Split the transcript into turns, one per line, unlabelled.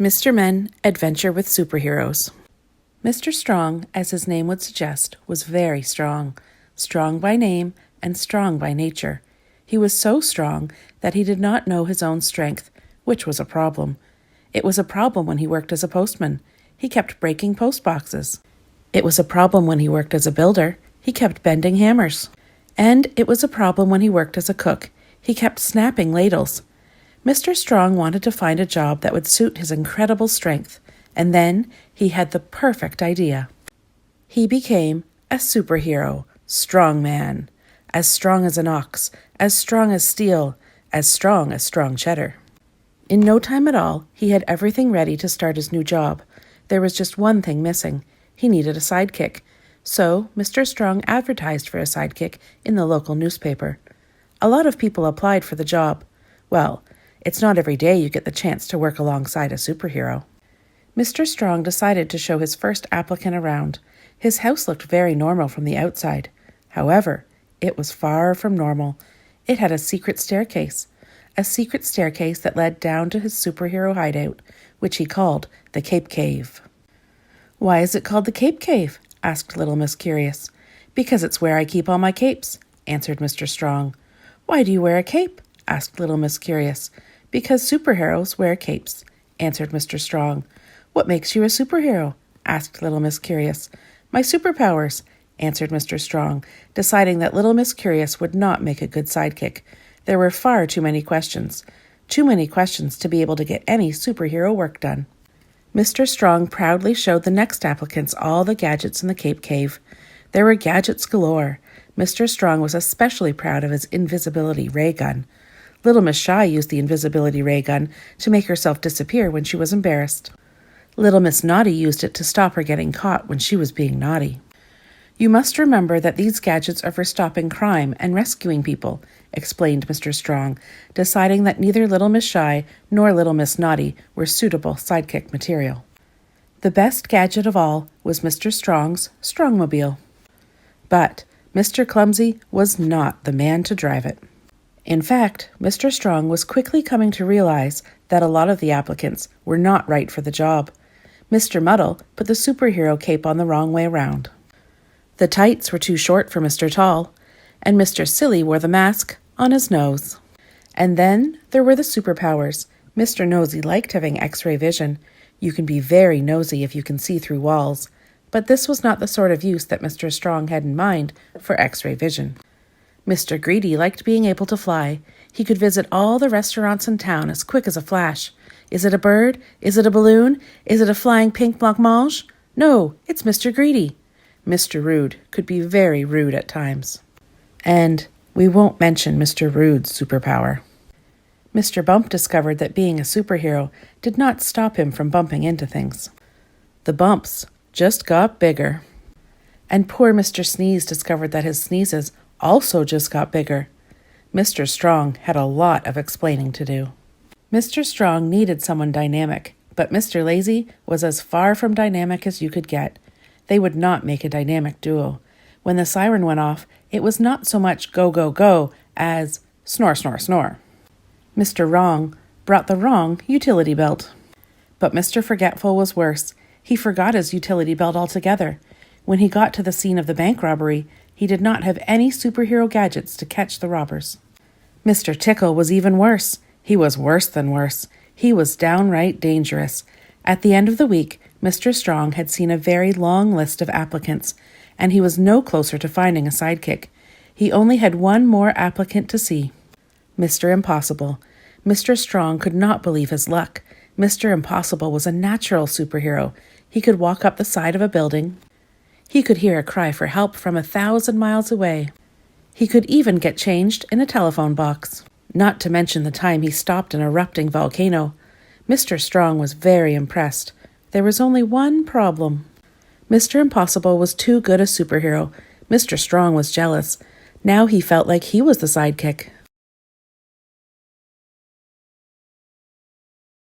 Mr. Men Adventure with Superheroes. Mr. Strong, as his name would suggest, was very strong. Strong by name and strong by nature. He was so strong that he did not know his own strength, which was a problem. It was a problem when he worked as a postman. He kept breaking post boxes. It was a problem when he worked as a builder. He kept bending hammers. And it was a problem when he worked as a cook. He kept snapping ladles. Mr. Strong wanted to find a job that would suit his incredible strength, and then he had the perfect idea. He became a superhero, strong man, as strong as an ox, as strong as steel, as strong cheddar. In no time at all, he had everything ready to start his new job. There was just one thing missing. He needed a sidekick. So Mr. Strong advertised for a sidekick in the local newspaper. A lot of people applied for the job. Well, it's not every day you get the chance to work alongside a superhero. Mr. Strong decided to show his first applicant around. His house looked very normal from the outside. However, it was far from normal. It had a secret staircase that led down to his superhero hideout, which he called the Cape Cave. "Why is it called the Cape Cave?" asked Little Miss Curious. "Because it's where I keep all my capes," answered Mr. Strong. "Why do you wear a cape?" asked Little Miss Curious. "Because superheroes wear capes," answered Mr. Strong. "What makes you a superhero?" asked Little Miss Curious. "My superpowers," answered Mr. Strong, deciding that Little Miss Curious would not make a good sidekick. There were far too many questions to be able to get any superhero work done. Mr. Strong proudly showed the next applicants all the gadgets in the Cape Cave. There were gadgets galore. Mr. Strong was especially proud of his invisibility ray gun. Little Miss Shy used the invisibility ray gun to make herself disappear when she was embarrassed. Little Miss Naughty used it to stop her getting caught when she was being naughty. "You must remember that these gadgets are for stopping crime and rescuing people," explained Mr. Strong, deciding that neither Little Miss Shy nor Little Miss Naughty were suitable sidekick material. The best gadget of all was Mr. Strong's Strongmobile. But Mr. Clumsy was not the man to drive it. In fact, Mr. Strong was quickly coming to realize that a lot of the applicants were not right for the job. Mr. Muddle put the superhero cape on the wrong way around. The tights were too short for Mr. Tall, and Mr. Silly wore the mask on his nose. And then there were the superpowers. Mr. Nosy liked having X-ray vision. You can be very nosy if you can see through walls, but this was not the sort of use that Mr. Strong had in mind for X-ray vision. Mr. Greedy liked being able to fly. He could visit all the restaurants in town as quick as a flash. Is it a bird? Is it a balloon? Is it a flying pink blancmange? No, it's Mr. Greedy. Mr. Rude could be very rude at times. And we won't mention Mr. Rude's superpower. Mr. Bump discovered that being a superhero did not stop him from bumping into things. The bumps just got bigger. And poor Mr. Sneeze discovered that his sneezes also just got bigger. Mr. Strong had a lot of explaining to do. Mr. Strong needed someone dynamic, but Mr. Lazy was as far from dynamic as you could get. They would not make a dynamic duo. When the siren went off, it was not so much go, go, go as snore, snore, snore. Mr. Wrong brought the wrong utility belt. But Mr. Forgetful was worse. He forgot his utility belt altogether. When he got to the scene of the bank robbery, he did not have any superhero gadgets to catch the robbers. Mr. Tickle was even worse. He was worse than worse. He was downright dangerous. At the end of the week, Mr. Strong had seen a very long list of applicants, and he was no closer to finding a sidekick. He only had one more applicant to see. Mr. Impossible. Mr. Strong could not believe his luck. Mr. Impossible was a natural superhero. He could walk up the side of a building. He could hear a cry for help from 1,000 miles away. He could even get changed in a telephone box. Not to mention the time he stopped an erupting volcano. Mr. Strong was very impressed. There was only one problem. Mr. Impossible was too good a superhero. Mr. Strong was jealous. Now he felt like he was the sidekick.